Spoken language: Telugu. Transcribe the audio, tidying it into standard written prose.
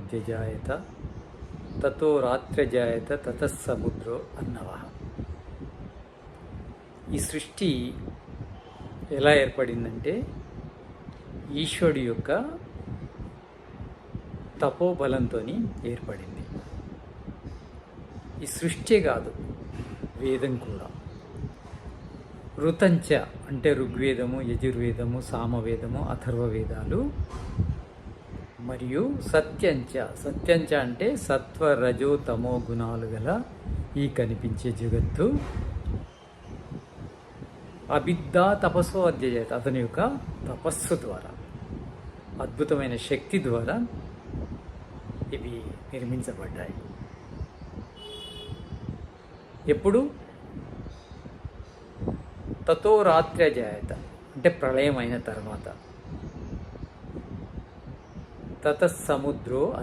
అద్యజాయత తతో రాత్రజాయత తతస్సముద్రో అన్నవః. ఈ సృష్టి ఎలా ఏర్పడిందంటే ఈశ్వరుడి యొక్క తపోబలంతో ఏర్పడింది. ఈ సృష్టి కాదు, వేదం కూడా. ఋతంచ అంటే ఋగ్వేదము, యజుర్వేదము, సామవేదము, అథర్వవేదాలు. మరియు సత్యంచ అంటే సత్వ రజో తమో గుణాలు గల ఈ కనిపించే జగత్తు. అవిద్యా తపస్సు అధ్యయత, అతని యొక్క తపస్సు ద్వారా, అద్భుతమైన శక్తి ద్వారా ఇవి నిర్మించబడ్డాయి. ఎప్పుడు? తతో రాత్రజాయత అంటే ప్రళయం అయిన తర్వాత. తతస్సముద్రో